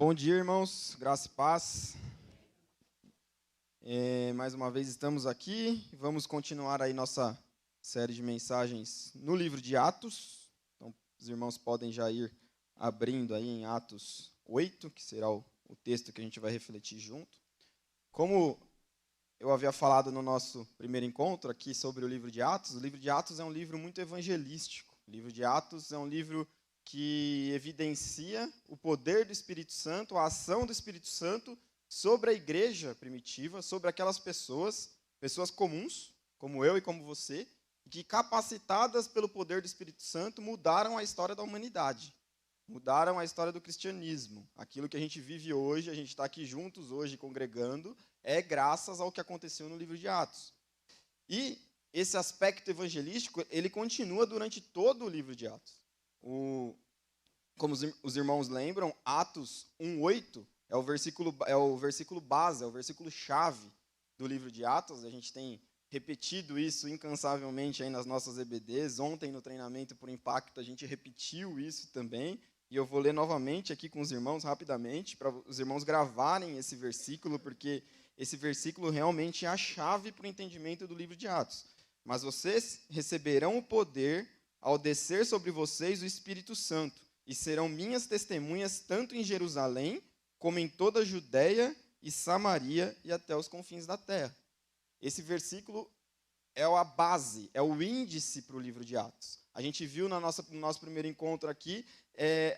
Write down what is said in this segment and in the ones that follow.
Bom dia, irmãos, graça e paz. Mais uma vez estamos aqui, vamos continuar aí nossa série de mensagens no livro de Atos. Então, os irmãos podem já ir abrindo aí em Atos 8, que será o texto que a gente vai refletir junto. Como eu havia falado no nosso primeiro encontro aqui sobre o livro de Atos é um livro muito evangelístico. O livro de Atos é um livro que evidencia o poder do Espírito Santo, a ação do Espírito Santo sobre a igreja primitiva, sobre aquelas pessoas comuns, como eu e como você, que capacitadas pelo poder do Espírito Santo mudaram a história da humanidade, mudaram a história do cristianismo. Aquilo que a gente vive hoje, a gente está aqui juntos hoje congregando, é graças ao que aconteceu no livro de Atos. E esse aspecto evangelístico, ele continua durante todo o livro de Atos. Como os irmãos lembram, Atos 1:8 é o versículo base, é o versículo-chave do livro de Atos. A gente tem repetido isso incansavelmente aí nas nossas EBDs. Ontem, no treinamento por impacto, a gente repetiu isso também. E eu vou ler novamente aqui com os irmãos rapidamente, para os irmãos gravarem esse versículo, porque esse versículo realmente é a chave para o entendimento do livro de Atos. Mas vocês receberão o poder ao descer sobre vocês o Espírito Santo, e serão minhas testemunhas tanto em Jerusalém, como em toda a Judéia e Samaria e até os confins da terra. Esse versículo é a base, é o índice para o livro de Atos. A gente viu no nosso primeiro encontro aqui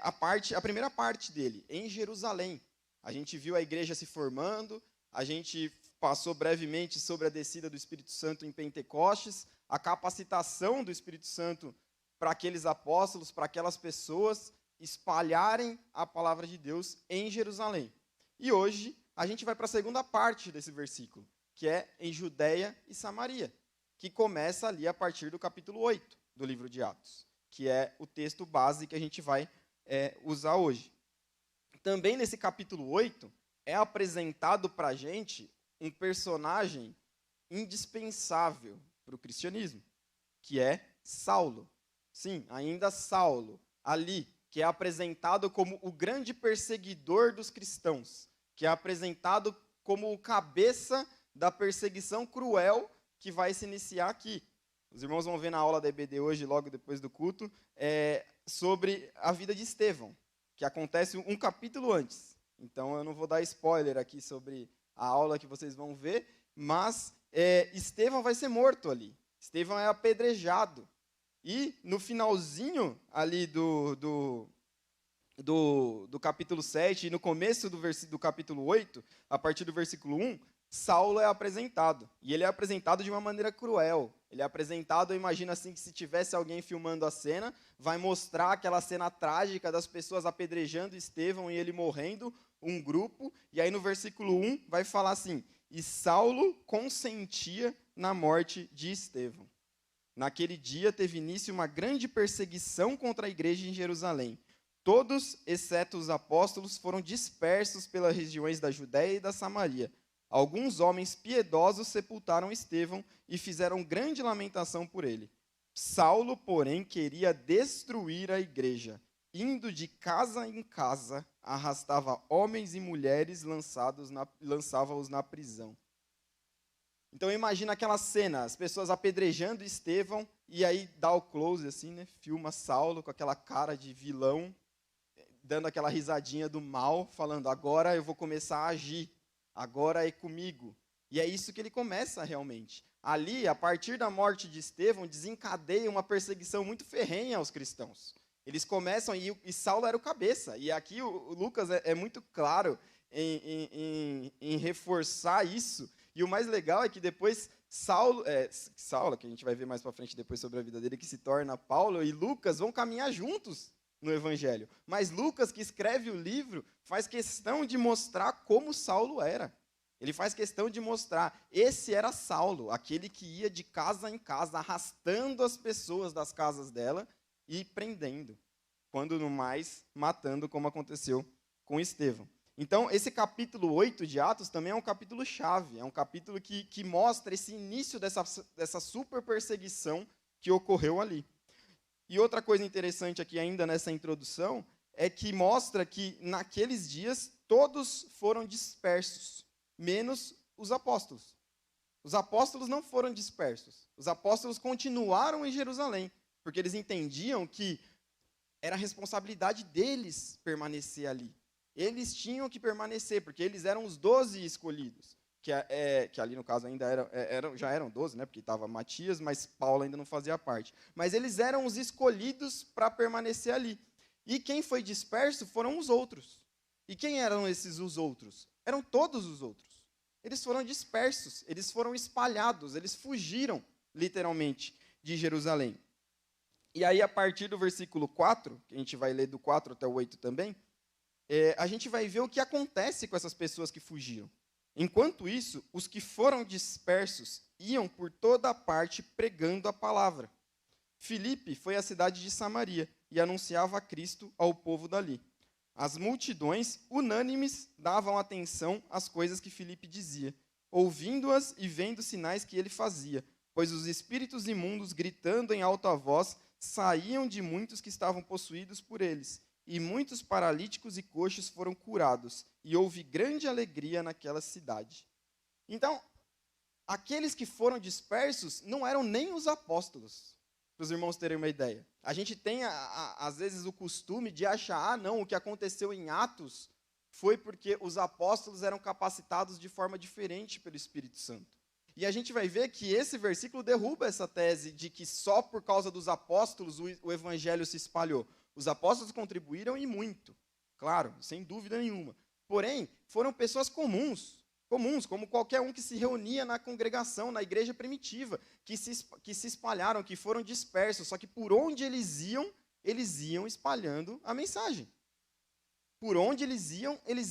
a primeira parte dele, em Jerusalém. A gente viu a igreja se formando, a gente passou brevemente sobre a descida do Espírito Santo em Pentecostes, a capacitação do Espírito Santo para aqueles apóstolos, para aquelas pessoas espalharem a palavra de Deus em Jerusalém. E hoje a gente vai para a segunda parte desse versículo, que é em Judéia e Samaria, que começa ali a partir do capítulo 8 do livro de Atos, que é o texto base que a gente vai usar hoje. Também nesse capítulo 8 é apresentado para a gente um personagem indispensável para o cristianismo, que é Saulo. Sim, ainda Saulo, ali, que é apresentado como o grande perseguidor dos cristãos, que é apresentado como o cabeça da perseguição cruel que vai se iniciar aqui. Os irmãos vão ver na aula da EBD hoje, logo depois do culto, sobre a vida de Estevão, que acontece um capítulo antes. Então, eu não vou dar spoiler aqui sobre a aula que vocês vão ver, mas Estevão vai ser morto ali. Estevão é apedrejado. E no finalzinho ali do capítulo 7 e no começo do capítulo 8, a partir do versículo 1, Saulo é apresentado. E ele é apresentado de uma maneira cruel. Ele é apresentado, imagina assim, que se tivesse alguém filmando a cena, vai mostrar aquela cena trágica das pessoas apedrejando Estevão e ele morrendo, um grupo. E aí no versículo 1 vai falar assim: e Saulo consentia na morte de Estevão. Naquele dia teve início uma grande perseguição contra a igreja em Jerusalém. Todos, exceto os apóstolos, foram dispersos pelas regiões da Judéia e da Samaria. Alguns homens piedosos sepultaram Estevão e fizeram grande lamentação por ele. Saulo, porém, queria destruir a igreja. Indo de casa em casa, arrastava homens e mulheres, lançava-os na prisão. Então imagina aquela cena, as pessoas apedrejando Estevão, e aí dá o close assim, né? Filma Saulo com aquela cara de vilão, dando aquela risadinha do mal, falando: agora eu vou começar a agir, agora é comigo. E é isso que ele começa realmente. Ali, a partir da morte de Estevão, desencadeia uma perseguição muito ferrenha aos cristãos. Eles começam, e Saulo era o cabeça, e aqui o Lucas é muito claro em reforçar isso. E o mais legal é que depois Saulo, que a gente vai ver mais para frente depois sobre a vida dele, que se torna Paulo, e Lucas vão caminhar juntos no Evangelho. Mas Lucas, que escreve o livro, faz questão de mostrar como Saulo era. Ele faz questão de mostrar, esse era Saulo, aquele que ia de casa em casa, arrastando as pessoas das casas dela e prendendo, quando no mais, matando, como aconteceu com Estevão. Então, esse capítulo 8 de Atos também é um capítulo chave, é um capítulo que mostra esse início dessa super perseguição que ocorreu ali. E outra coisa interessante aqui ainda nessa introdução é que mostra que naqueles dias todos foram dispersos, menos os apóstolos. Os apóstolos não foram dispersos. Os apóstolos continuaram em Jerusalém, porque eles entendiam que era a responsabilidade deles permanecer ali. Eles tinham que permanecer, porque eles eram os 12 escolhidos. Que ali, no caso, ainda já eram 12, né? Porque estava Matias, mas Paulo ainda não fazia parte. Mas eles eram os escolhidos para permanecer ali. E quem foi disperso foram os outros. E quem eram esses os outros? Eram todos os outros. Eles foram dispersos, eles foram espalhados, eles fugiram, literalmente, de Jerusalém. E aí, a partir do versículo 4, que a gente vai ler do 4 até o 8 também, a gente vai ver o que acontece com essas pessoas que fugiram. Enquanto isso, os que foram dispersos iam por toda a parte pregando a palavra. Filipe foi à cidade de Samaria e anunciava a Cristo ao povo dali. As multidões, unânimes, davam atenção às coisas que Filipe dizia, ouvindo-as e vendo os sinais que ele fazia, pois os espíritos imundos, gritando em alta voz, saíam de muitos que estavam possuídos por eles, e muitos paralíticos e coxos foram curados, e houve grande alegria naquela cidade. Então, aqueles que foram dispersos não eram nem os apóstolos, para os irmãos terem uma ideia. A gente tem, às vezes, o costume de achar, não, o que aconteceu em Atos foi porque os apóstolos eram capacitados de forma diferente pelo Espírito Santo. E a gente vai ver que esse versículo derruba essa tese de que só por causa dos apóstolos o evangelho se espalhou. Os apóstolos contribuíram e muito, claro, sem dúvida nenhuma. Porém, foram pessoas comuns, como qualquer um que se reunia na congregação, na igreja primitiva, que se espalharam, que foram dispersos, só que por onde eles iam espalhando a mensagem. Por onde eles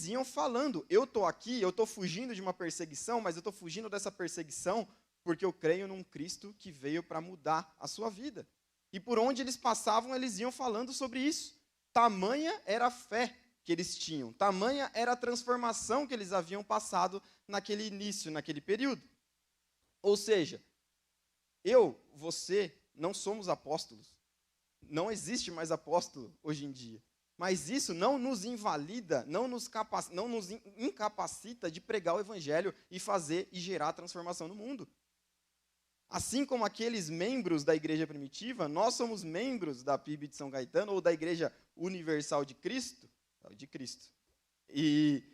iam falando. Eu estou aqui, eu estou fugindo de uma perseguição, mas eu estou fugindo dessa perseguição porque eu creio num Cristo que veio para mudar a sua vida. E por onde eles passavam, eles iam falando sobre isso. Tamanha era a fé que eles tinham, tamanha era a transformação que eles haviam passado naquele início, naquele período. Ou seja, você, não somos apóstolos. Não existe mais apóstolo hoje em dia. Mas isso não nos invalida, não nos incapacita de pregar o evangelho e fazer e gerar transformação no mundo. Assim como aqueles membros da igreja primitiva, nós somos membros da PIB de São Caetano ou da Igreja Universal de Cristo. E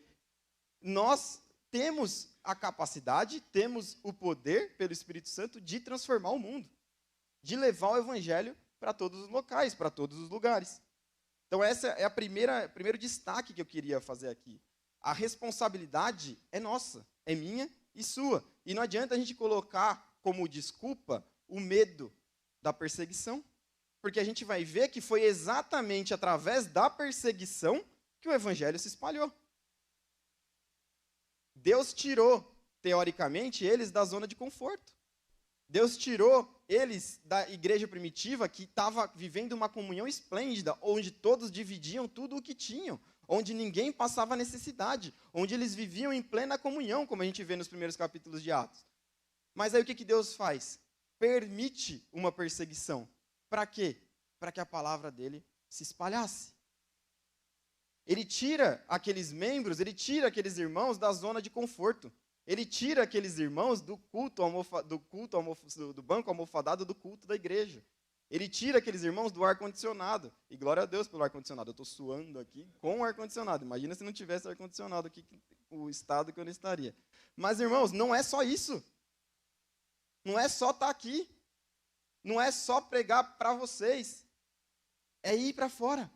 nós temos a capacidade, temos o poder pelo Espírito Santo de transformar o mundo, de levar o evangelho para todos os locais, para todos os lugares. Então, essa é o primeiro destaque que eu queria fazer aqui. A responsabilidade é nossa, é minha e sua. E não adianta a gente colocar como desculpa o medo da perseguição, porque a gente vai ver que foi exatamente através da perseguição que o evangelho se espalhou. Deus tirou, teoricamente, eles da zona de conforto. Deus tirou eles da igreja primitiva, que estava vivendo uma comunhão esplêndida, onde todos dividiam tudo o que tinham, onde ninguém passava necessidade, onde eles viviam em plena comunhão, como a gente vê nos primeiros capítulos de Atos. Mas aí o que Deus faz? Permite uma perseguição. Para quê? Para que a palavra dele se espalhasse. Ele tira aqueles membros, ele tira aqueles irmãos da zona de conforto. Ele tira aqueles irmãos do do banco almofadado do culto da igreja. Ele tira aqueles irmãos do ar-condicionado. E glória a Deus pelo ar-condicionado. Eu estou suando aqui com o ar-condicionado. Imagina se não tivesse ar-condicionado aqui, o estado que eu não estaria. Mas, irmãos, não é só isso. Não é só estar aqui. Não é só pregar para vocês. É ir para fora.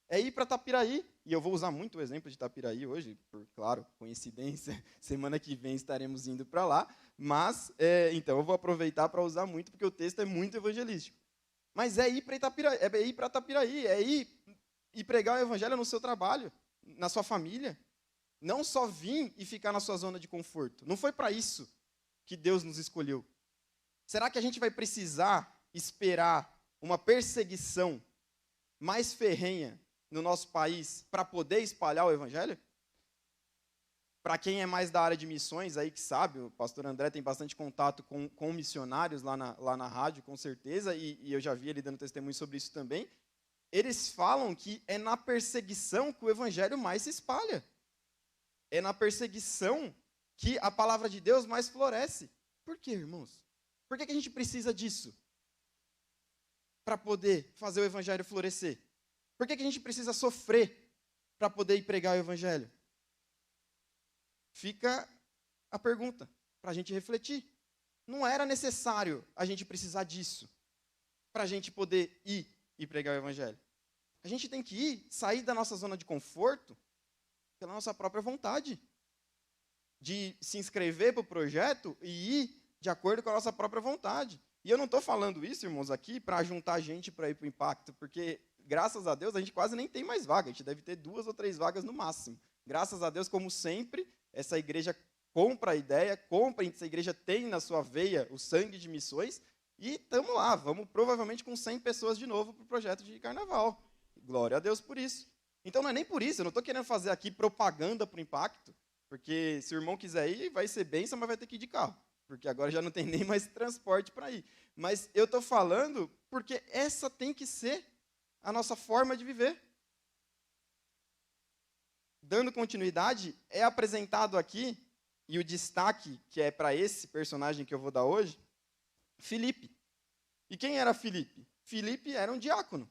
É ir para Itapiraí. E eu vou usar muito o exemplo de Itapiraí hoje, por, claro, coincidência, semana que vem estaremos indo para lá, mas, então, eu vou aproveitar para usar muito, porque o texto é muito evangelístico. Mas é ir para Itapiraí, é ir e pregar o evangelho no seu trabalho, na sua família. Não só vir e ficar na sua zona de conforto. Não foi para isso que Deus nos escolheu. Será que a gente vai precisar esperar uma perseguição mais ferrenha no nosso país para poder espalhar o evangelho? Para quem é mais da área de missões, aí que sabe, o pastor André tem bastante contato com missionários lá na rádio, com certeza, e eu já vi ele dando testemunho sobre isso também. eles falam que é na perseguição que o evangelho mais se espalha. É na perseguição que a palavra de Deus mais floresce. Por quê, irmãos? Por que a gente precisa disso? Para poder fazer o evangelho florescer? Por que a gente precisa sofrer para poder ir pregar o evangelho? Fica a pergunta para a gente refletir. Não era necessário a gente precisar disso para a gente poder ir e pregar o evangelho. A gente tem que ir, sair da nossa zona de conforto pela nossa própria vontade. De se inscrever para o projeto e ir de acordo com a nossa própria vontade. E eu não estou falando isso, irmãos, aqui para juntar gente para ir para o Impacto, porque, graças a Deus, a gente quase nem tem mais vaga. A gente deve ter 2 ou 3 vagas no máximo. Graças a Deus, como sempre, essa igreja compra a ideia, essa igreja tem na sua veia o sangue de missões, e estamos lá, vamos provavelmente com 100 pessoas de novo para o projeto de carnaval. Glória a Deus por isso. Então não é nem por isso, eu não estou querendo fazer aqui propaganda para o Impacto, porque se o irmão quiser ir, vai ser bênção, mas vai ter que ir de carro, porque agora já não tem nem mais transporte para ir. Mas eu estou falando porque essa tem que ser a nossa forma de viver. Dando continuidade, é apresentado aqui, e o destaque que é para esse personagem que eu vou dar hoje, Filipe. E quem era Filipe? Filipe era um diácono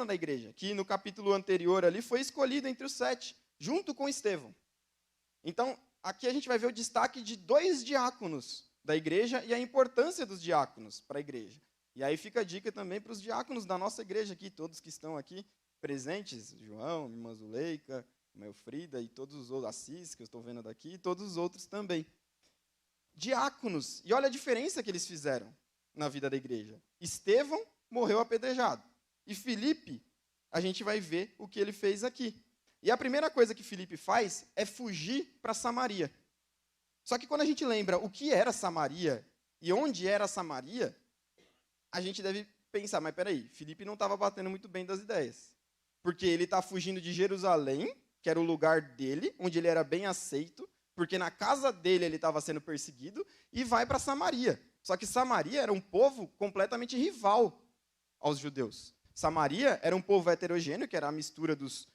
da igreja, que no capítulo anterior ali foi escolhido entre os 7, junto com Estevão. Então, aqui a gente vai ver o destaque de 2 diáconos da igreja e a importância dos diáconos para a igreja. E aí fica a dica também para os diáconos da nossa igreja aqui, todos que estão aqui presentes, João, irmã Zuleika, Melfrida e todos os outros, Assis, que eu estou vendo daqui, e todos os outros também. Diáconos, e olha a diferença que eles fizeram na vida da igreja. Estevão morreu apedrejado. E Filipe, a gente vai ver o que ele fez aqui. E a primeira coisa que Filipe faz é fugir para Samaria. Só que quando a gente lembra o que era Samaria e onde era Samaria, a gente deve pensar, mas peraí, Filipe não estava batendo muito bem das ideias. Porque ele está fugindo de Jerusalém, que era o lugar dele, onde ele era bem aceito, porque na casa dele ele estava sendo perseguido, e vai para Samaria. Só que Samaria era um povo completamente rival aos judeus. Samaria era um povo heterogêneo, que era a mistura dos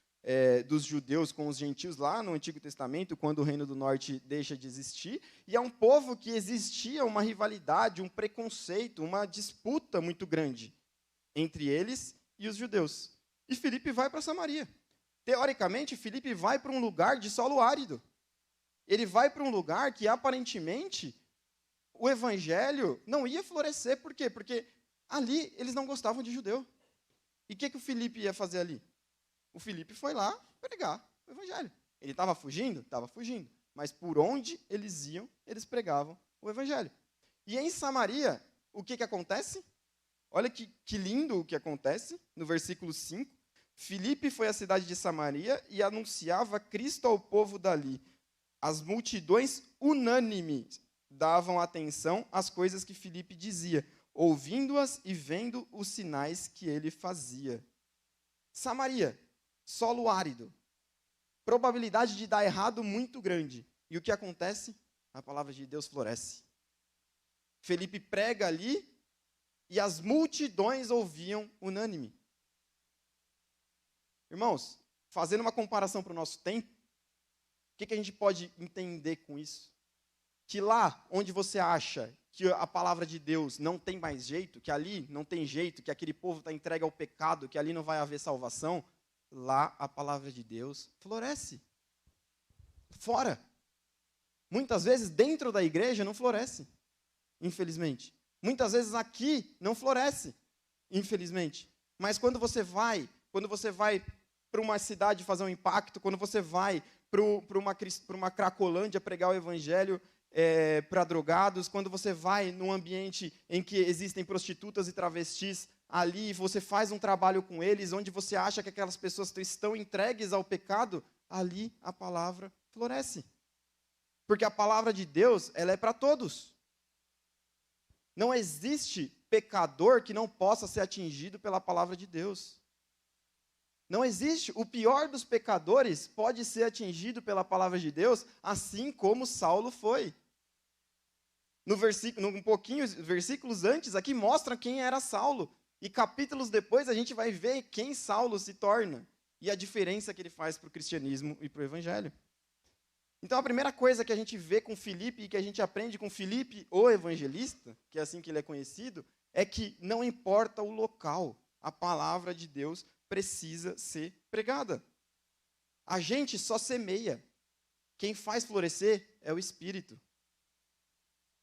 judeus com os gentios lá no Antigo Testamento, quando o Reino do Norte deixa de existir, e é um povo que existia uma rivalidade, um preconceito, uma disputa muito grande entre eles e os judeus. E Filipe vai para Samaria. Teoricamente, Filipe vai para um lugar de solo árido. Ele vai para um lugar que, aparentemente, o evangelho não ia florescer. Por quê? Porque ali eles não gostavam de judeu. E o que o Filipe ia fazer ali? O Filipe foi lá pregar o evangelho. Ele estava fugindo? Estava fugindo. Mas por onde eles iam, eles pregavam o evangelho. E em Samaria, o que acontece? Olha que lindo o que acontece no versículo 5. Filipe foi à cidade de Samaria e anunciava Cristo ao povo dali. As multidões unânimes davam atenção às coisas que Filipe dizia, ouvindo-as e vendo os sinais que ele fazia. Samaria, solo árido, probabilidade de dar errado muito grande. E o que acontece? A palavra de Deus floresce. Filipe prega ali e as multidões ouviam unânime. Irmãos, fazendo uma comparação para o nosso tempo, o que a gente pode entender com isso? Que lá onde você acha que a palavra de Deus não tem mais jeito, que ali não tem jeito, que aquele povo está entregue ao pecado, que ali não vai haver salvação, lá a palavra de Deus floresce. Fora. Muitas vezes dentro da igreja não floresce, infelizmente. Muitas vezes aqui não floresce, infelizmente. Mas quando você vai para uma cidade fazer um impacto, quando você vai para uma Cracolândia pregar o evangelho para drogados, quando você vai num ambiente em que existem prostitutas e travestis, ali você faz um trabalho com eles, onde você acha que aquelas pessoas estão entregues ao pecado, ali a palavra floresce. Porque a palavra de Deus, ela é para todos. Não existe pecador que não possa ser atingido pela palavra de Deus. Não existe. O pior dos pecadores pode ser atingido pela palavra de Deus, assim como Saulo foi. Versículos antes, aqui mostra quem era Saulo. E capítulos depois a gente vai ver quem Saulo se torna e a diferença que ele faz para o cristianismo e para o evangelho. Então a primeira coisa que a gente vê com Filipe e que a gente aprende com Filipe, o evangelista, que é assim que ele é conhecido, é que não importa o local, a palavra de Deus precisa ser pregada. A gente só semeia. Quem faz florescer é o Espírito.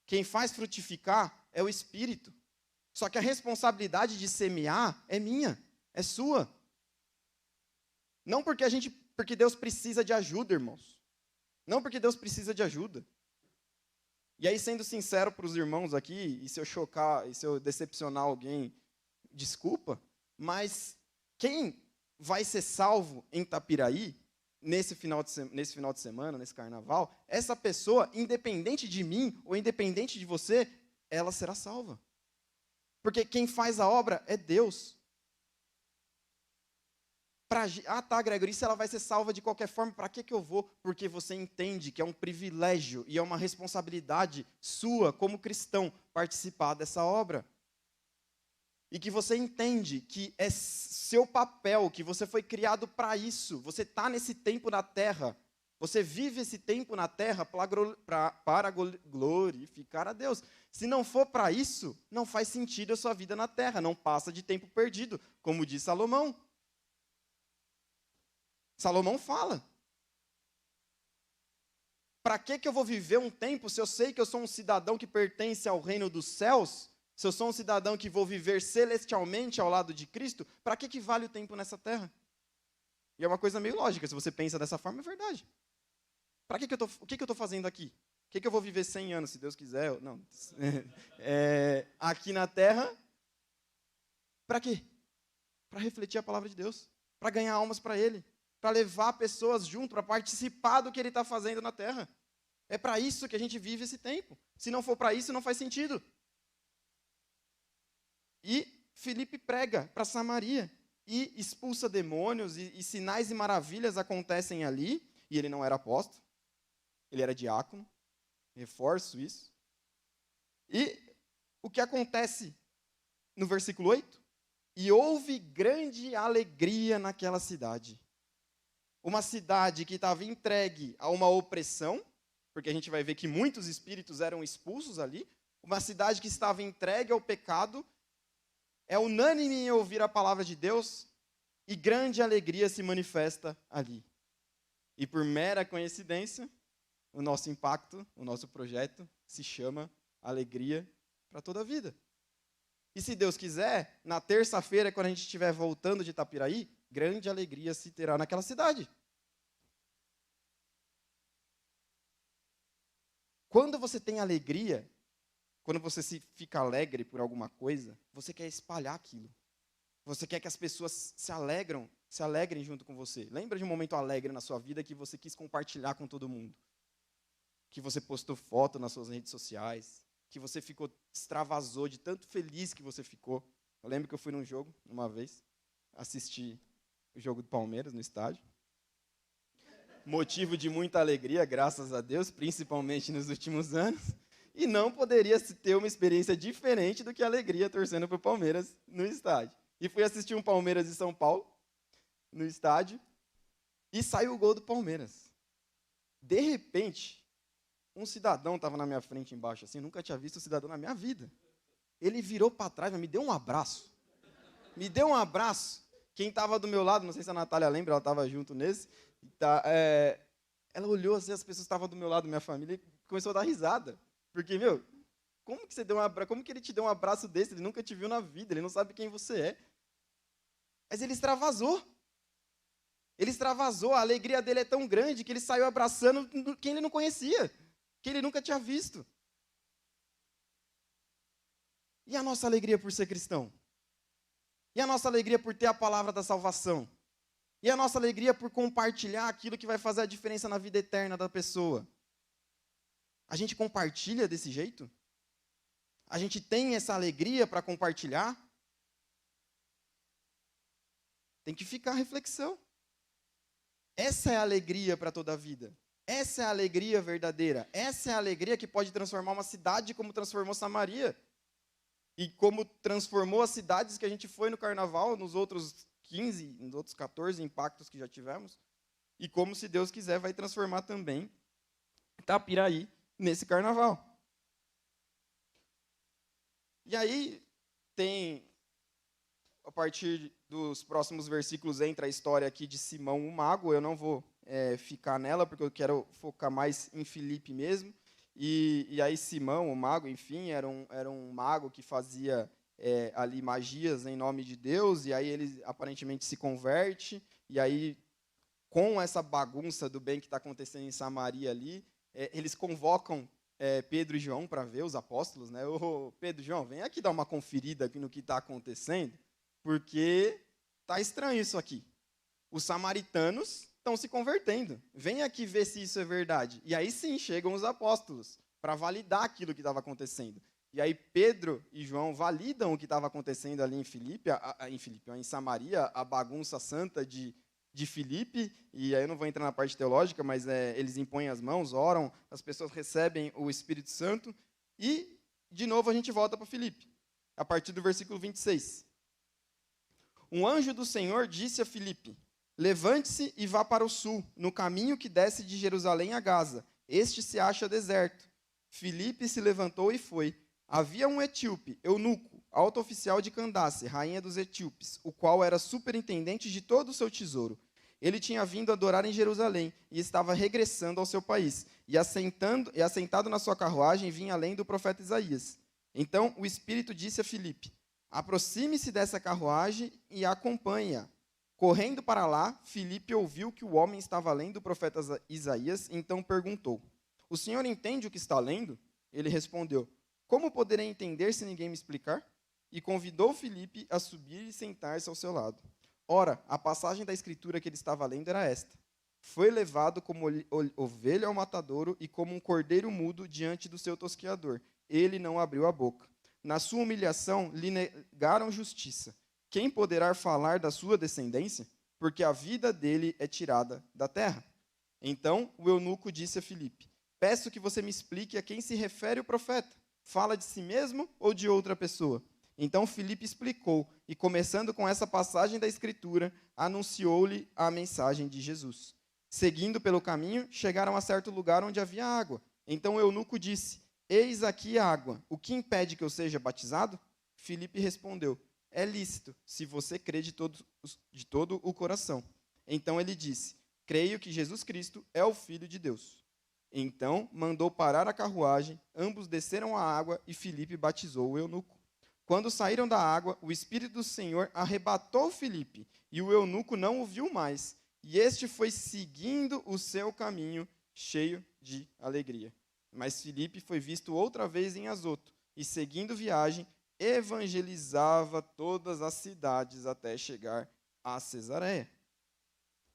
Quem faz frutificar é o Espírito. Só que a responsabilidade de semear é minha, é sua. Não porque Deus precisa de ajuda, irmãos. Não porque Deus precisa de ajuda. E aí, sendo sincero para os irmãos aqui, e se eu chocar, e se eu decepcionar alguém, desculpa, mas quem vai ser salvo em Itapiraí, nesse final de semana, nesse carnaval, essa pessoa, independente de mim ou independente de você, ela será salva. Porque quem faz a obra é Deus. Tá, Gregory, se ela vai ser salva de qualquer forma, para que eu vou? Porque você entende que é um privilégio e é uma responsabilidade sua, como cristão, participar dessa obra. E que você entende que é seu papel, que você foi criado para isso. Você está nesse tempo na terra. Você vive esse tempo na terra para glorificar a Deus. Se não for para isso, não faz sentido a sua vida na terra. Não passa de tempo perdido, como diz Salomão. Salomão fala. Para que eu vou viver um tempo se eu sei que eu sou um cidadão que pertence ao reino dos céus? Se eu sou um cidadão que vou viver celestialmente ao lado de Cristo, para que vale o tempo nessa terra? E é uma coisa meio lógica, se você pensa dessa forma, é verdade. Para o que eu estou fazendo aqui? O que eu vou viver 100 anos, se Deus quiser? Não. Aqui na terra, para quê? Para refletir a palavra de Deus, para ganhar almas para Ele, para levar pessoas junto, para participar do que Ele está fazendo na terra. É para isso que a gente vive esse tempo. Se não for para isso, não faz sentido. E Filipe prega para Samaria e expulsa demônios e sinais e maravilhas acontecem ali. E ele não era apóstolo, ele era diácono, reforço isso. E o que acontece no versículo 8? E houve grande alegria naquela cidade. Uma cidade que estava entregue a uma opressão, porque a gente vai ver que muitos espíritos eram expulsos ali. Uma cidade que estava entregue ao pecado, é unânime em ouvir a palavra de Deus e grande alegria se manifesta ali. E por mera coincidência, o nosso impacto, o nosso projeto se chama Alegria para toda a Vida. E se Deus quiser, na terça-feira, quando a gente estiver voltando de Itapiraí, grande alegria se terá naquela cidade. Quando você tem alegria, quando você fica alegre por alguma coisa, você quer espalhar aquilo. Você quer que as pessoas se alegrem junto com você. Lembra de um momento alegre na sua vida que você quis compartilhar com todo mundo? Que você postou foto nas suas redes sociais, que você extravasou de tanto feliz que você ficou. Eu lembro que eu fui num jogo, uma vez, assisti o jogo do Palmeiras no estádio. Motivo de muita alegria, graças a Deus, principalmente nos últimos anos. E não poderia ter uma experiência diferente do que a alegria torcendo para o Palmeiras no estádio. E fui assistir um Palmeiras e São Paulo no estádio e saiu o gol do Palmeiras. De repente, um cidadão estava na minha frente embaixo, assim, nunca tinha visto um cidadão na minha vida. Ele virou para trás, mas me deu um abraço. Me deu um abraço. Quem estava do meu lado, não sei se a Natália lembra, ela estava junto nesse. Ela olhou assim, as pessoas estavam do meu lado, minha família, e começou a dar risada. Porque, como que ele te deu um abraço desse? Ele nunca te viu na vida, ele não sabe quem você é. Mas ele extravasou. Ele extravasou, a alegria dele é tão grande que ele saiu abraçando quem ele não conhecia, quem ele nunca tinha visto. E a nossa alegria por ser cristão? E a nossa alegria por ter a palavra da salvação? E a nossa alegria por compartilhar aquilo que vai fazer a diferença na vida eterna da pessoa? A gente compartilha desse jeito? A gente tem essa alegria para compartilhar? Tem que ficar a reflexão. Essa é a alegria para toda a vida. Essa é a alegria verdadeira. Essa é a alegria que pode transformar uma cidade como transformou Samaria. e como transformou as cidades que a gente foi no carnaval, nos outros 15, nos outros 14 impactos que já tivemos, e como, se Deus quiser, vai transformar também Itapiraí nesse carnaval. E aí tem, a partir dos próximos versículos, entra a história aqui de Simão, o mago. Eu não vou ficar nela, porque eu quero focar mais em Filipe mesmo. E aí Simão, o mago, enfim, era um mago que fazia ali magias em nome de Deus, e aí ele aparentemente se converte, e aí, com essa bagunça do bem que está acontecendo em Samaria ali, eles convocam Pedro e João para ver, os apóstolos, né? Ô, Pedro e João, vem aqui dar uma conferida aqui no que está acontecendo, porque está estranho isso aqui. Os samaritanos estão se convertendo. Vem aqui ver se isso é verdade. E aí sim chegam os apóstolos para validar aquilo que estava acontecendo. E aí Pedro e João validam o que estava acontecendo ali em Filipe, em Samaria, a bagunça santa de Filipe. E aí eu não vou entrar na parte teológica, mas eles impõem as mãos, oram, as pessoas recebem o Espírito Santo. E, de novo, a gente volta para Filipe, a partir do versículo 26. Um anjo do Senhor disse a Filipe: levante-se e vá para o sul, no caminho que desce de Jerusalém a Gaza. Este se acha deserto. Filipe se levantou e foi. Havia um etíope, eunuco, alto oficial de Candace, rainha dos etíopes, o qual era superintendente de todo o seu tesouro. Ele tinha vindo adorar em Jerusalém e estava regressando ao seu país. E assentado na sua carruagem, vinha além do profeta Isaías. Então o Espírito disse a Filipe: aproxime-se dessa carruagem e acompanhe-a. Correndo para lá, Filipe ouviu que o homem estava lendo o profeta Isaías, então perguntou: o senhor entende o que está lendo? Ele respondeu: como poderei entender se ninguém me explicar? E convidou Filipe a subir e sentar-se ao seu lado. Ora, a passagem da escritura que ele estava lendo era esta: foi levado como ovelha ao matadouro e como um cordeiro mudo diante do seu tosqueador. Ele não abriu a boca. Na sua humilhação, lhe negaram justiça. Quem poderá falar da sua descendência? Porque a vida dele é tirada da terra. Então o eunuco disse a Filipe: peço que você me explique a quem se refere o profeta. Fala de si mesmo ou de outra pessoa? Então Filipe explicou, e começando com essa passagem da Escritura, anunciou-lhe a mensagem de Jesus. Seguindo pelo caminho, chegaram a certo lugar onde havia água. Então o eunuco disse: eis aqui a água, o que impede que eu seja batizado? Filipe respondeu: é lícito, se você crê de todo o coração. Então ele disse: creio que Jesus Cristo é o Filho de Deus. Então mandou parar a carruagem, ambos desceram à água e Filipe batizou o eunuco. Quando saíram da água, o Espírito do Senhor arrebatou Filipe, e o eunuco não o viu mais. E este foi seguindo o seu caminho, cheio de alegria. Mas Filipe foi visto outra vez em Azoto, e seguindo viagem, evangelizava todas as cidades até chegar a Cesareia.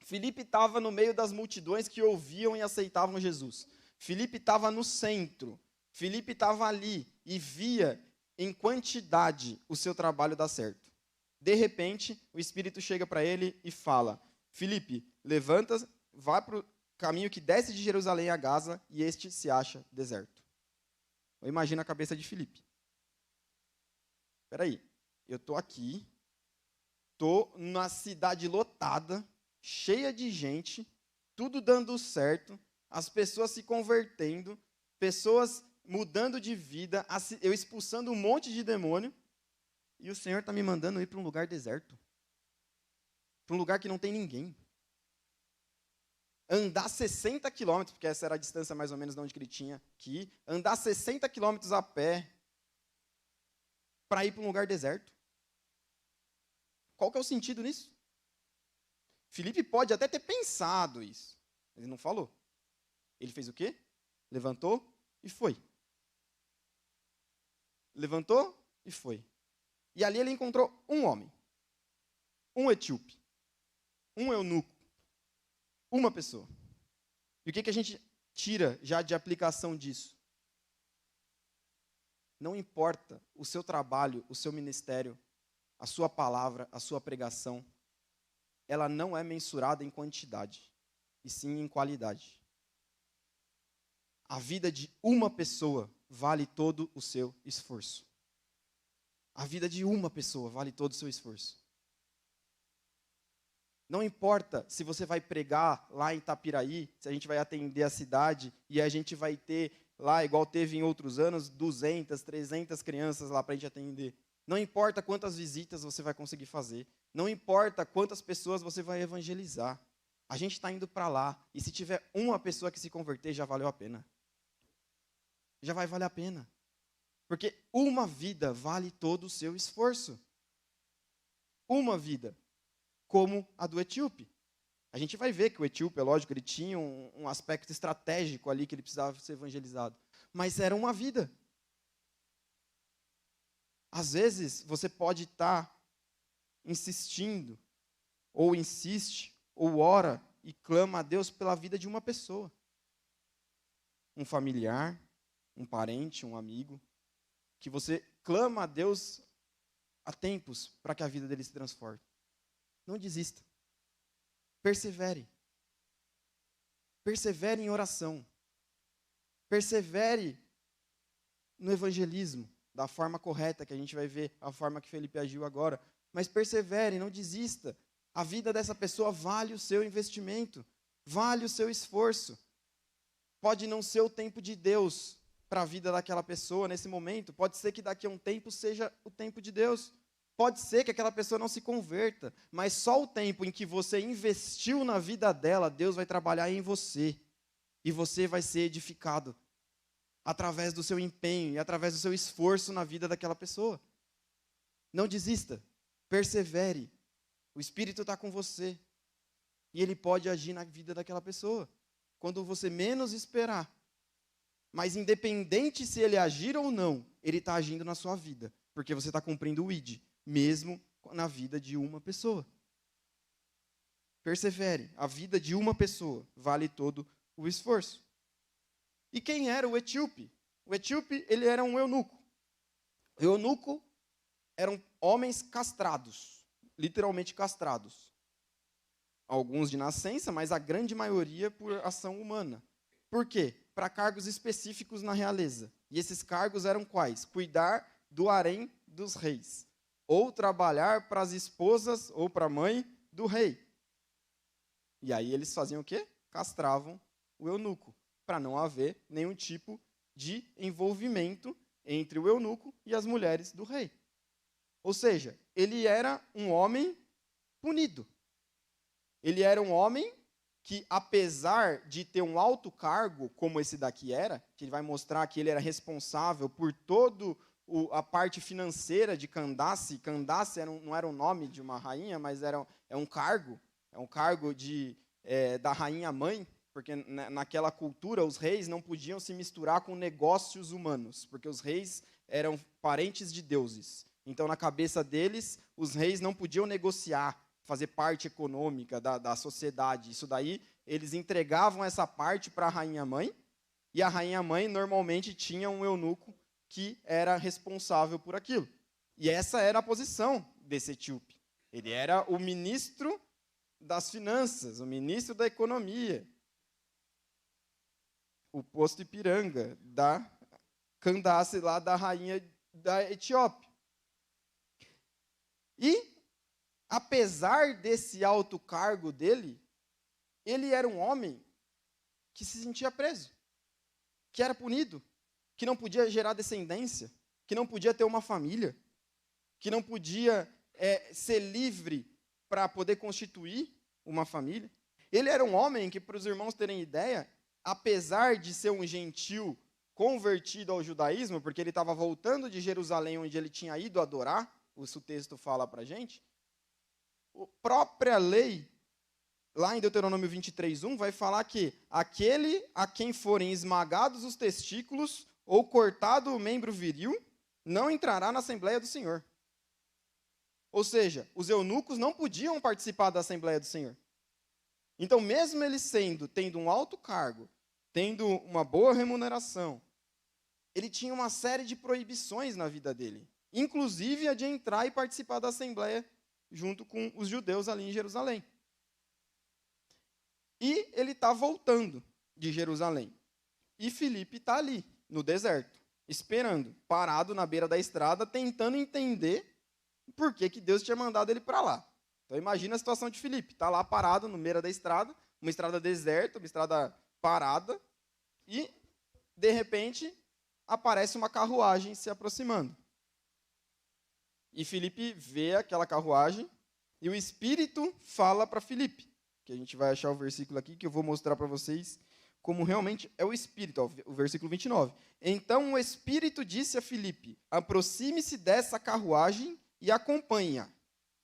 Filipe estava no meio das multidões que ouviam e aceitavam Jesus. Filipe estava no centro. Filipe estava ali e via em quantidade o seu trabalho dar certo. De repente, o Espírito chega para ele e fala: Filipe, levanta, vá para o caminho que desce de Jerusalém a Gaza, e este se acha deserto. Eu imagino a cabeça de Filipe. Espera aí, eu estou aqui, estou na cidade lotada, cheia de gente, tudo dando certo, as pessoas se convertendo, pessoas mudando de vida, eu expulsando um monte de demônio, e o Senhor está me mandando ir para um lugar deserto, para um lugar que não tem ninguém. Andar 60 quilômetros, porque essa era a distância mais ou menos de onde ele tinha que ir, andar 60 quilômetros a pé para ir para um lugar deserto. Qual que é o sentido nisso? Filipe pode até ter pensado isso, mas ele não falou. Ele fez o quê? Levantou e foi. Levantou e foi. E ali ele encontrou um homem, um etíope, um eunuco, uma pessoa. E o que a gente tira já de aplicação disso? Não importa o seu trabalho, o seu ministério, a sua palavra, a sua pregação, ela não é mensurada em quantidade, e sim em qualidade. A vida de uma pessoa vale todo o seu esforço. A vida de uma pessoa vale todo o seu esforço. Não importa se você vai pregar lá em Itapiraí, se a gente vai atender a cidade e a gente vai ter lá, igual teve em outros anos, 200, 300 crianças lá para a gente atender. Não importa quantas visitas você vai conseguir fazer. Não importa quantas pessoas você vai evangelizar. A gente está indo para lá. E se tiver uma pessoa que se converter, já valeu a pena. Já vai valer a pena. Porque uma vida vale todo o seu esforço. Uma vida. Como a do etíope. A gente vai ver que o etíope, é lógico, ele tinha um aspecto estratégico ali que ele precisava ser evangelizado. Mas era uma vida. Às vezes, você pode estar insistindo, ou insiste, ou ora e clama a Deus pela vida de uma pessoa. Um familiar, um parente, um amigo, que você clama a Deus há tempos para que a vida dele se transforme. Não desista. Persevere. Persevere em oração. Persevere no evangelismo, da forma correta, que a gente vai ver a forma que Felipe agiu agora. Mas persevere, não desista. A vida dessa pessoa vale o seu investimento, vale o seu esforço. Pode não ser o tempo de Deus para a vida daquela pessoa nesse momento. Pode ser que daqui a um tempo seja o tempo de Deus. Pode ser que aquela pessoa não se converta, mas só o tempo em que você investiu na vida dela, Deus vai trabalhar em você. E você vai ser edificado através do seu empenho e através do seu esforço na vida daquela pessoa. Não desista, persevere. O Espírito está com você. E Ele pode agir na vida daquela pessoa, quando você menos esperar. Mas independente se Ele agir ou não, Ele está agindo na sua vida, porque você está cumprindo o ID, mesmo na vida de uma pessoa. Persevere, a vida de uma pessoa vale todo o esforço. E quem era o etíope? O etíope, ele era um eunuco. O eunuco eram homens castrados, literalmente castrados. Alguns de nascença, mas a grande maioria por ação humana. Por quê? Para cargos específicos na realeza. E esses cargos eram quais? Cuidar do harém dos reis. Ou trabalhar para as esposas ou para a mãe do rei. E aí eles faziam o quê? Castravam o eunuco, para não haver nenhum tipo de envolvimento entre o eunuco e as mulheres do rei. Ou seja, ele era um homem punido. Ele era um homem que, apesar de ter um alto cargo, como esse daqui era, que ele vai mostrar que ele era responsável por toda a parte financeira de Candace. Candace não era o nome de uma rainha, mas é um cargo da rainha-mãe, porque naquela cultura os reis não podiam se misturar com negócios humanos, porque os reis eram parentes de deuses. Então, na cabeça deles, os reis não podiam negociar, fazer parte econômica da sociedade. Isso daí, eles entregavam essa parte para a rainha-mãe, e a rainha-mãe normalmente tinha um eunuco que era responsável por aquilo. E essa era a posição desse etíope. Ele era o ministro das finanças, o ministro da economia, o posto Ipiranga da Candace, lá da rainha da Etiópia. E, apesar desse alto cargo dele, ele era um homem que se sentia preso, que era punido, que não podia gerar descendência, que não podia ter uma família, que não podia ser livre para poder constituir uma família. Ele era um homem que, para os irmãos terem ideia, apesar de ser um gentil convertido ao judaísmo, porque ele estava voltando de Jerusalém, onde ele tinha ido adorar, isso o texto fala para a gente, a própria lei, lá em Deuteronômio 23:1, vai falar que aquele a quem forem esmagados os testículos ou cortado o membro viril, não entrará na Assembleia do Senhor. Ou seja, os eunucos não podiam participar da Assembleia do Senhor. Então, mesmo eles tendo um alto cargo, tendo uma boa remuneração, ele tinha uma série de proibições na vida dele, inclusive a de entrar e participar da Assembleia junto com os judeus ali em Jerusalém. E ele está voltando de Jerusalém. E Filipe está ali, no deserto. esperando, parado na beira da estrada, tentando entender por que Deus tinha mandado ele para lá. Então imagina a situação de Filipe, está lá parado no meio da estrada, uma estrada deserta, uma estrada parada, e de repente aparece uma carruagem se aproximando. E Filipe vê aquela carruagem e o Espírito fala para Filipe, que a gente vai achar o versículo aqui que eu vou mostrar para vocês como realmente é o Espírito, ó, o versículo 29. Então o Espírito disse a Filipe: aproxime-se dessa carruagem e acompanhe-a.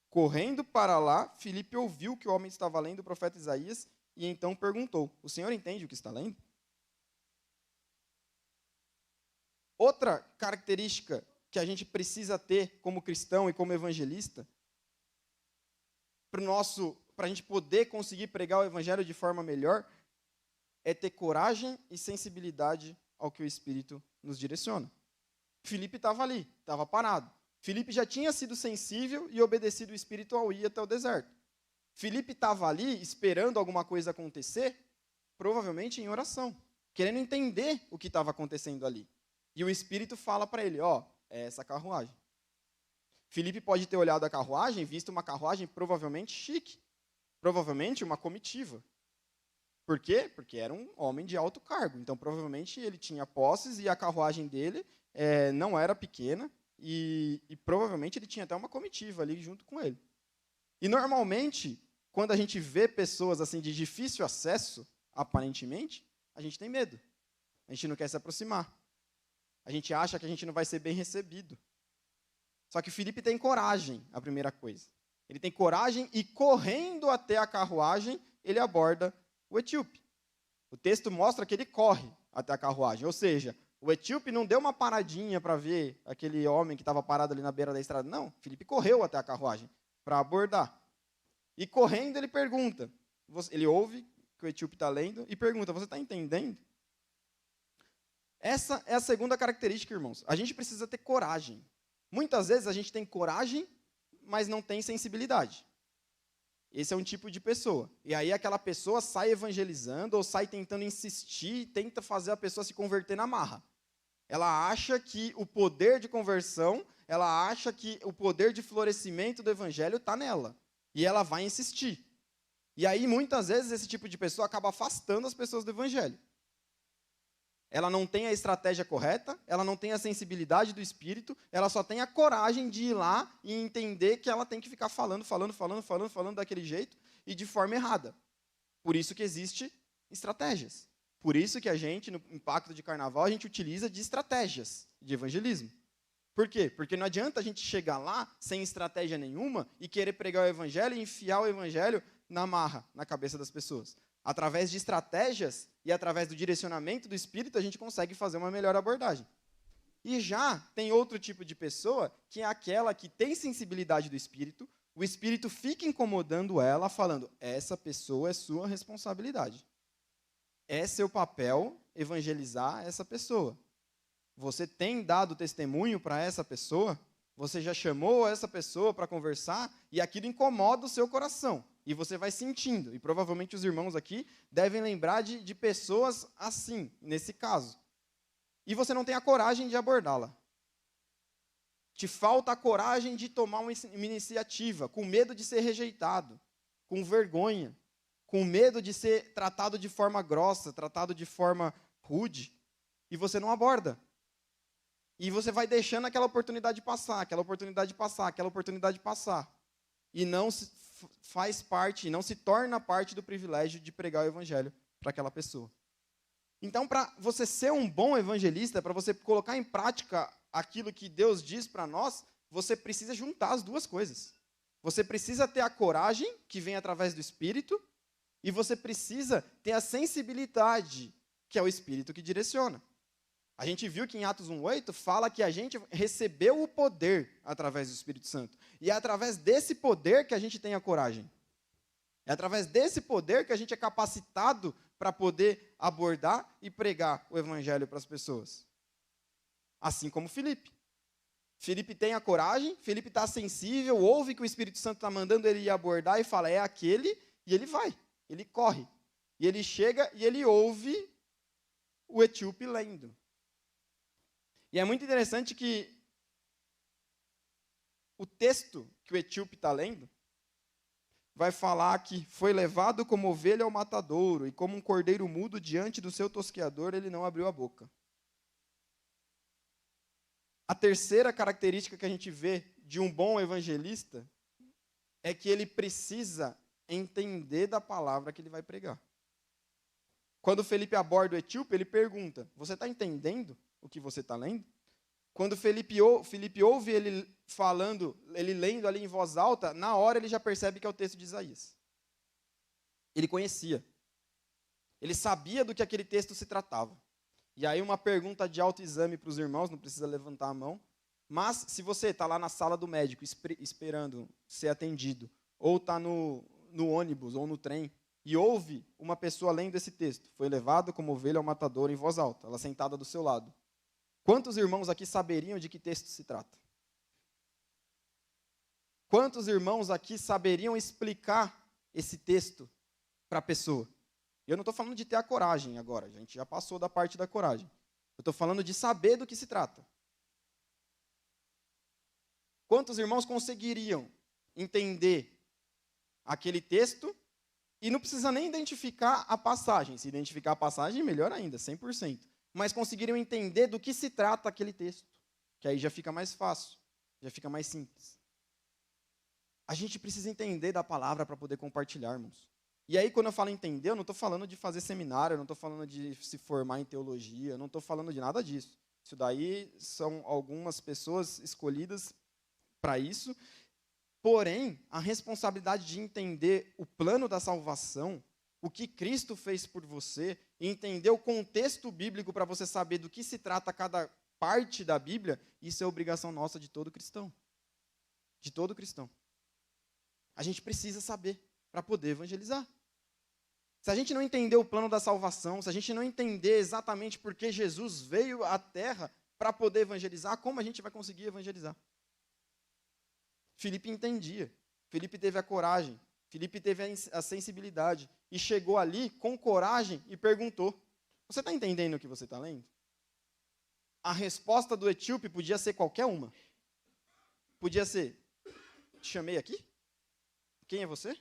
Correndo para lá, Filipe ouviu que o homem estava lendo o profeta Isaías e então perguntou: o senhor entende o que está lendo? Outra característica que a gente precisa ter como cristão e como evangelista, para a gente poder conseguir pregar o evangelho de forma melhor, é ter coragem e sensibilidade ao que o Espírito nos direciona. Filipe estava ali, estava parado. Filipe já tinha sido sensível e obedecido o Espírito ao ir até o deserto. Filipe estava ali esperando alguma coisa acontecer, provavelmente em oração, querendo entender o que estava acontecendo ali. E o Espírito fala para ele, ó, é essa carruagem. Filipe pode ter olhado a carruagem, visto uma carruagem provavelmente chique, provavelmente uma comitiva. Por quê? Porque era um homem de alto cargo. Então, provavelmente, ele tinha posses e a carruagem dele não era pequena e provavelmente ele tinha até uma comitiva ali junto com ele. E, normalmente, quando a gente vê pessoas assim de difícil acesso, aparentemente, a gente tem medo. A gente não quer se aproximar. A gente acha que a gente não vai ser bem recebido. Só que Filipe tem coragem, a primeira coisa. Ele tem coragem e, correndo até a carruagem, ele aborda o etíope. O texto mostra que ele corre até a carruagem. Ou seja, o etíope não deu uma paradinha para ver aquele homem que estava parado ali na beira da estrada. Não, Filipe correu até a carruagem para abordar. E correndo ele pergunta, ele ouve que o etíope está lendo e pergunta, você está entendendo? Essa é a segunda característica, irmãos. A gente precisa ter coragem. Muitas vezes a gente tem coragem, mas não tem sensibilidade. Esse é um tipo de pessoa. E aí aquela pessoa sai evangelizando ou sai tentando insistir, tenta fazer a pessoa se converter na marra. Ela acha que o poder de conversão, ela acha que o poder de florescimento do evangelho está nela. E ela vai insistir. E aí, muitas vezes, esse tipo de pessoa acaba afastando as pessoas do evangelho. Ela não tem a estratégia correta, ela não tem a sensibilidade do Espírito, ela só tem a coragem de ir lá e entender que ela tem que ficar falando daquele jeito e de forma errada. Por isso que existem estratégias. Por isso que a gente, no Impacto de Carnaval, a gente utiliza de estratégias de evangelismo. Por quê? Porque não adianta a gente chegar lá sem estratégia nenhuma e querer pregar o evangelho e enfiar o evangelho na marra, na cabeça das pessoas. Através de estratégias e através do direcionamento do Espírito, a gente consegue fazer uma melhor abordagem. E já tem outro tipo de pessoa, que é aquela que tem sensibilidade do Espírito, o Espírito fica incomodando ela, falando, essa pessoa é sua responsabilidade. É seu papel evangelizar essa pessoa. Você tem dado testemunho para essa pessoa? Você já chamou essa pessoa para conversar? E aquilo incomoda o seu coração. E você vai sentindo. E provavelmente os irmãos aqui devem lembrar de pessoas assim, nesse caso. E você não tem a coragem de abordá-la. Te falta a coragem de tomar uma iniciativa, com medo de ser rejeitado, com vergonha, com medo de ser tratado de forma grossa, tratado de forma rude. E você não aborda. E você vai deixando aquela oportunidade passar, aquela oportunidade passar, aquela oportunidade passar. E não faz parte, não se torna parte do privilégio de pregar o evangelho para aquela pessoa. Então, para você ser um bom evangelista, para você colocar em prática aquilo que Deus diz para nós, você precisa juntar as duas coisas. Você precisa ter a coragem, que vem através do Espírito, e você precisa ter a sensibilidade, que é o Espírito que direciona. A gente viu que em Atos 1:8 fala que a gente recebeu o poder através do Espírito Santo. E é através desse poder que a gente tem a coragem. É através desse poder que a gente é capacitado para poder abordar e pregar o evangelho para as pessoas. Assim como Filipe. Filipe tem a coragem, Filipe está sensível, ouve que o Espírito Santo está mandando ele ir abordar e fala, é aquele, e ele vai, ele corre. E ele chega e ele ouve o etíope lendo. E é muito interessante que o texto que o etíope está lendo vai falar que foi levado como ovelha ao matadouro, e como um cordeiro mudo diante do seu tosqueador, ele não abriu a boca. A terceira característica que a gente vê de um bom evangelista é que ele precisa entender da palavra que ele vai pregar. Quando Felipe aborda o etíope, ele pergunta: você está entendendo o que você está lendo? Quando Felipe ouve ele falando, ele lendo ali em voz alta, na hora ele já percebe que é o texto de Isaías. Ele conhecia. Ele sabia do que aquele texto se tratava. E aí uma pergunta de autoexame para os irmãos, não precisa levantar a mão, mas se você está lá na sala do médico esperando ser atendido, ou está no ônibus ou no trem, e ouve uma pessoa lendo esse texto: foi levado como ovelha ao matadouro, em voz alta, ela sentada do seu lado. Quantos irmãos aqui saberiam de que texto se trata? Quantos irmãos aqui saberiam explicar esse texto para a pessoa? Eu não estou falando de ter a coragem agora, a gente já passou da parte da coragem. Eu estou falando de saber do que se trata. Quantos irmãos conseguiriam entender aquele texto e não precisa nem identificar a passagem? Se identificar a passagem, melhor ainda, 100%. Mas conseguiriam entender do que se trata aquele texto, que aí já fica mais fácil, já fica mais simples. A gente precisa entender da palavra para poder compartilhar, irmãos. E aí, quando eu falo entender, eu não estou falando de fazer seminário, eu não estou falando de se formar em teologia, eu não estou falando de nada disso. Isso daí são algumas pessoas escolhidas para isso. Porém, a responsabilidade de entender o plano da salvação, o que Cristo fez por você, e entender o contexto bíblico para você saber do que se trata cada parte da Bíblia, isso é obrigação nossa de todo cristão. De todo cristão. A gente precisa saber para poder evangelizar. Se a gente não entender o plano da salvação, se a gente não entender exatamente por que Jesus veio à Terra para poder evangelizar, como a gente vai conseguir evangelizar? Filipe entendia. Filipe teve a coragem. Filipe teve a sensibilidade e chegou ali com coragem e perguntou: você está entendendo o que você está lendo? A resposta do etíope podia ser qualquer uma. Podia ser: te chamei aqui? Quem é você?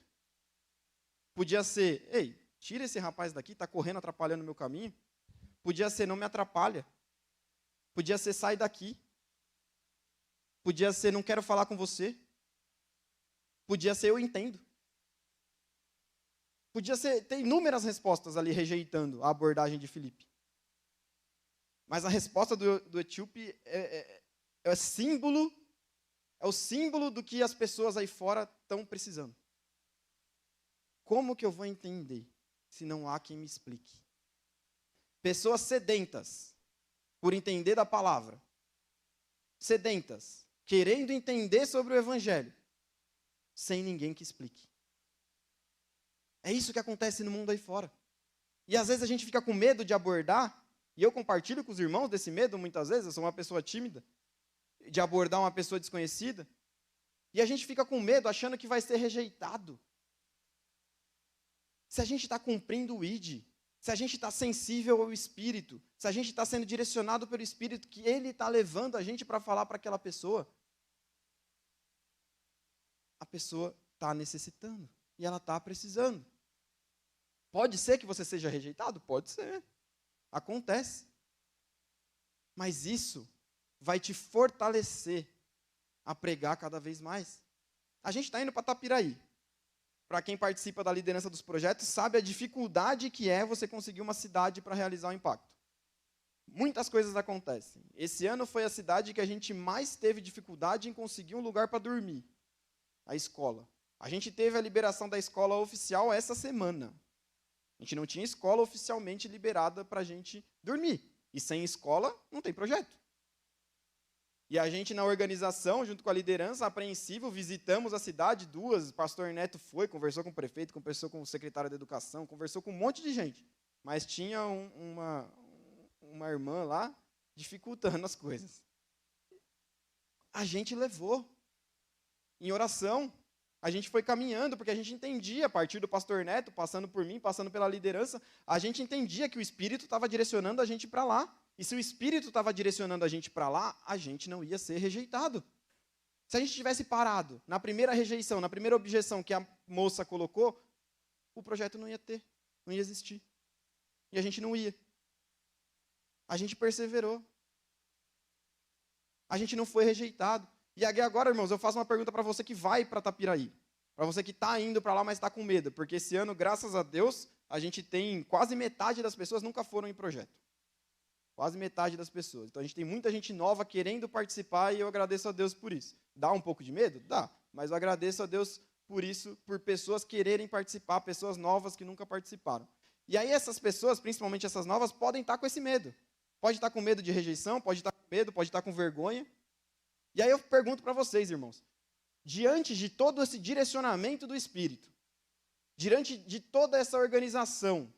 Podia ser: ei, tira esse rapaz daqui, está correndo, atrapalhando o meu caminho. Podia ser: não me atrapalha. Podia ser: sai daqui. Podia ser: não quero falar com você. Podia ser: eu entendo. Podia ser, tem inúmeras respostas ali rejeitando a abordagem de Filipe. Mas a resposta do etíope é o símbolo do que as pessoas aí fora estão precisando. Como que eu vou entender se não há quem me explique? Pessoas sedentas por entender da palavra. Sedentas, querendo entender sobre o evangelho, sem ninguém que explique. É isso que acontece no mundo aí fora. E às vezes a gente fica com medo de abordar, e eu compartilho com os irmãos desse medo muitas vezes, eu sou uma pessoa tímida, de abordar uma pessoa desconhecida, e a gente fica com medo achando que vai ser rejeitado. Se a gente está cumprindo o ID, se a gente está sensível ao Espírito, se a gente está sendo direcionado pelo Espírito, que Ele está levando a gente para falar para aquela pessoa, a pessoa está necessitando, e ela está precisando. Pode ser que você seja rejeitado? Pode ser. Acontece. Mas isso vai te fortalecer a pregar cada vez mais. A gente está indo para Tapiraí. Para quem participa da liderança dos projetos, sabe a dificuldade que é você conseguir uma cidade para realizar o impacto. Muitas coisas acontecem. Esse ano foi a cidade que a gente mais teve dificuldade em conseguir um lugar para dormir. A escola. A gente teve a liberação da escola oficial essa semana. A gente não tinha escola oficialmente liberada para a gente dormir. E sem escola, não tem projeto. E a gente, na organização, junto com a liderança, apreensivo, visitamos a cidade, o pastor Neto foi, conversou com o prefeito, conversou com o secretário de educação, conversou com um monte de gente. Mas tinha uma irmã lá dificultando as coisas. A gente levou. Em oração. A gente foi caminhando, porque a gente entendia, a partir do pastor Neto, passando por mim, passando pela liderança, a gente entendia que o Espírito estava direcionando a gente para lá. E se o Espírito estava direcionando a gente para lá, a gente não ia ser rejeitado. Se a gente tivesse parado na primeira rejeição, na primeira objeção que a moça colocou, o projeto não ia ter, não ia existir. E a gente não ia. A gente perseverou. A gente não foi rejeitado. E agora, irmãos, eu faço uma pergunta para você que vai para Tapiraí. Para você que está indo para lá, mas está com medo. Porque esse ano, graças a Deus, a gente tem quase metade das pessoas nunca foram em projeto. Quase metade das pessoas. Então a gente tem muita gente nova querendo participar e eu agradeço a Deus por isso. Dá um pouco de medo? Dá. Mas eu agradeço a Deus por isso, por pessoas quererem participar, pessoas novas que nunca participaram. E aí essas pessoas, principalmente essas novas, podem estar com esse medo. Pode estar com medo de rejeição, pode estar com medo, pode estar com vergonha. E aí eu pergunto para vocês, irmãos, diante de todo esse direcionamento do Espírito, diante de toda essa organização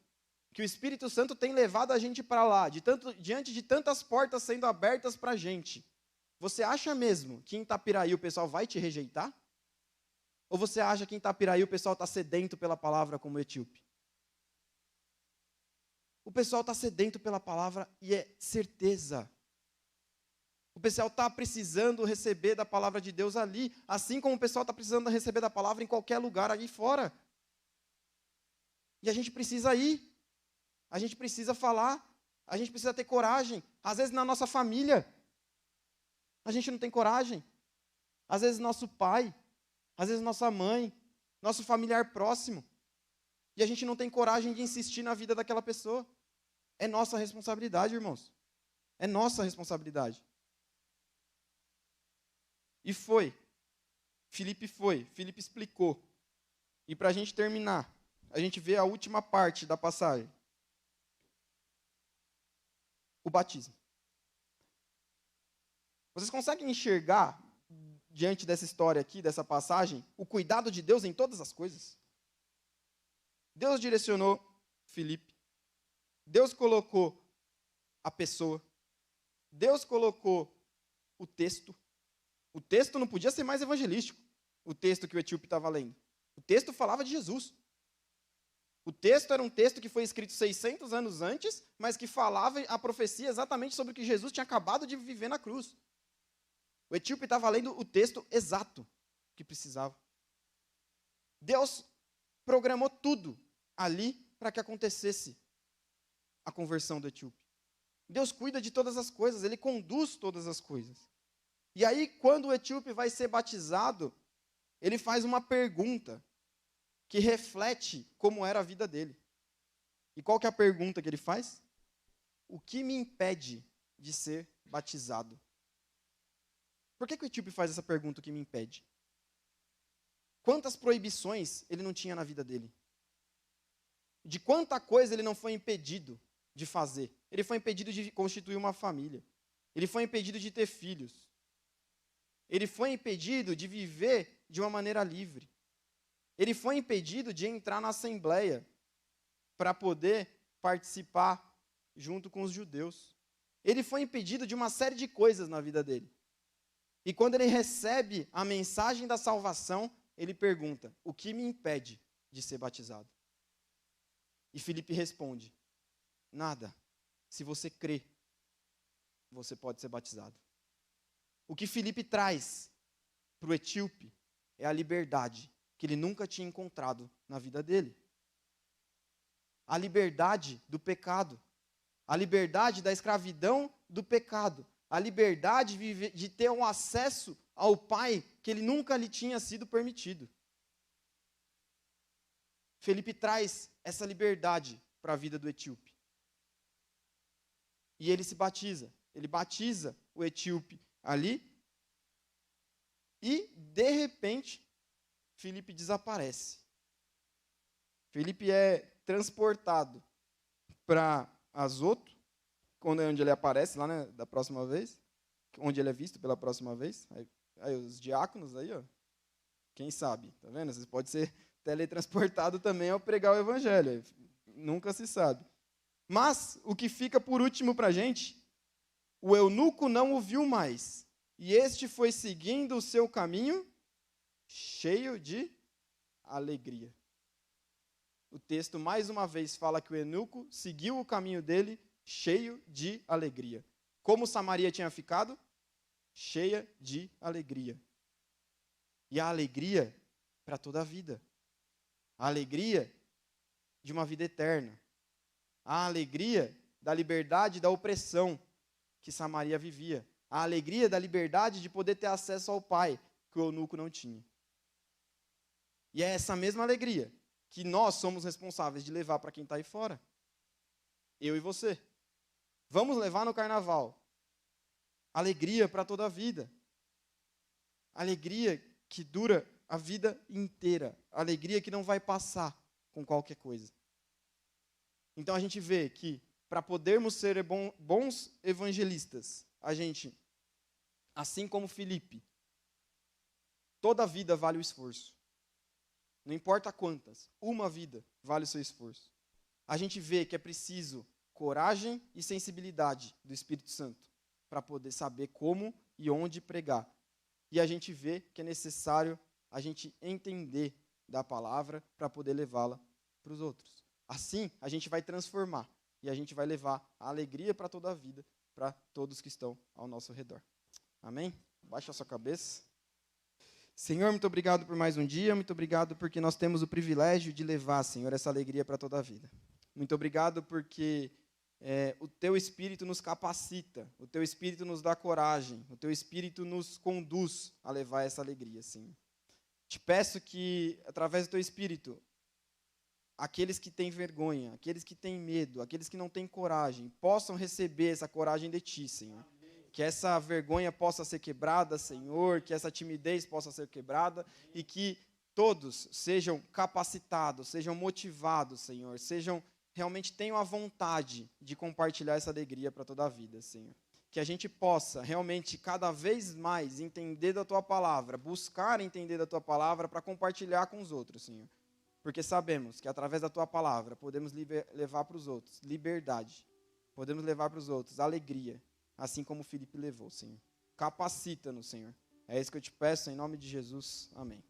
que o Espírito Santo tem levado a gente para lá, diante de tantas portas sendo abertas para a gente, você acha mesmo que em Itapiraí o pessoal vai te rejeitar? Ou você acha que em Itapiraí o pessoal está sedento pela palavra como o etíope? O pessoal está sedento pela palavra e é certeza. O pessoal está precisando receber da palavra de Deus ali, assim como o pessoal está precisando receber da palavra em qualquer lugar ali fora. E a gente precisa ir. A gente precisa falar, a gente precisa ter coragem. Às vezes na nossa família, a gente não tem coragem. Às vezes nosso pai, às vezes nossa mãe, nosso familiar próximo. E a gente não tem coragem de insistir na vida daquela pessoa. É nossa responsabilidade, irmãos. É nossa responsabilidade. E foi. Filipe explicou. E para a gente terminar, a gente vê a última parte da passagem. O batismo. Vocês conseguem enxergar, diante dessa história aqui, dessa passagem, o cuidado de Deus em todas as coisas? Deus direcionou Filipe. Deus colocou a pessoa. Deus colocou o texto. O texto não podia ser mais evangelístico, o texto que o etíope estava lendo. O texto falava de Jesus. O texto era um texto que foi escrito 600 anos antes, mas que falava a profecia exatamente sobre o que Jesus tinha acabado de viver na cruz. O etíope estava lendo o texto exato que precisava. Deus programou tudo ali para que acontecesse a conversão do etíope. Deus cuida de todas as coisas, Ele conduz todas as coisas. E aí, quando o etíope vai ser batizado, ele faz uma pergunta que reflete como era a vida dele. E qual que é a pergunta que ele faz? O que me impede de ser batizado? Por que o etíope faz essa pergunta, o que me impede? Quantas proibições ele não tinha na vida dele? De quanta coisa ele não foi impedido de fazer? Ele foi impedido de constituir uma família. Ele foi impedido de ter filhos. Ele foi impedido de viver de uma maneira livre. Ele foi impedido de entrar na assembleia para poder participar junto com os judeus. Ele foi impedido de uma série de coisas na vida dele. E quando ele recebe a mensagem da salvação, ele pergunta: o que me impede de ser batizado? E Filipe responde: nada. Se você crê, você pode ser batizado. O que Filipe traz para o etíope é a liberdade que ele nunca tinha encontrado na vida dele. A liberdade do pecado. A liberdade da escravidão do pecado. A liberdade de ter um acesso ao Pai que ele nunca lhe tinha sido permitido. Filipe traz essa liberdade para a vida do etíope. E ele se batiza. Ele batiza o etíope ali. E, de repente, Filipe desaparece. Filipe é transportado para Azoto, onde ele aparece lá, né, da próxima vez, onde ele é visto pela próxima vez. Aí os diáconos aí, ó, quem sabe, tá vendo? Você pode ser teletransportado também ao pregar o evangelho, nunca se sabe. Mas o que fica por último para a gente, o eunuco não o viu mais, e este foi seguindo o seu caminho, cheio de alegria. O texto, mais uma vez, fala que o eunuco seguiu o caminho dele cheio de alegria. Como Samaria tinha ficado? Cheia de alegria. E a alegria para toda a vida. A alegria de uma vida eterna. A alegria da liberdade da opressão que Samaria vivia. A alegria da liberdade de poder ter acesso ao Pai, que o eunuco não tinha. E é essa mesma alegria que nós somos responsáveis de levar para quem está aí fora. Eu e você. Vamos levar no carnaval. Alegria para toda a vida. Alegria que dura a vida inteira. Alegria que não vai passar com qualquer coisa. Então a gente vê que para podermos ser bons evangelistas, a gente, assim como Filipe, toda vida vale o esforço. Não importa quantas, uma vida vale o seu esforço. A gente vê que é preciso coragem e sensibilidade do Espírito Santo para poder saber como e onde pregar. E a gente vê que é necessário a gente entender da palavra para poder levá-la para os outros. Assim, a gente vai transformar e a gente vai levar a alegria para toda a vida, para todos que estão ao nosso redor. Amém? Baixa a sua cabeça. Senhor, muito obrigado por mais um dia, muito obrigado porque nós temos o privilégio de levar, Senhor, essa alegria para toda a vida. Muito obrigado porque o Teu Espírito nos capacita, o Teu Espírito nos dá coragem, o Teu Espírito nos conduz a levar essa alegria, Senhor. Te peço que, através do Teu Espírito, aqueles que têm vergonha, aqueles que têm medo, aqueles que não têm coragem, possam receber essa coragem de Ti, Senhor. Que essa vergonha possa ser quebrada, Senhor, que essa timidez possa ser quebrada e que todos sejam capacitados, sejam motivados, Senhor, realmente tenham a vontade de compartilhar essa alegria para toda a vida, Senhor. Que a gente possa realmente cada vez mais entender da Tua palavra, buscar entender da Tua palavra para compartilhar com os outros, Senhor. Porque sabemos que através da Tua palavra podemos levar para os outros liberdade, podemos levar para os outros alegria, assim como Filipe levou, Senhor. Capacita-nos, Senhor. É isso que eu te peço, em nome de Jesus. Amém.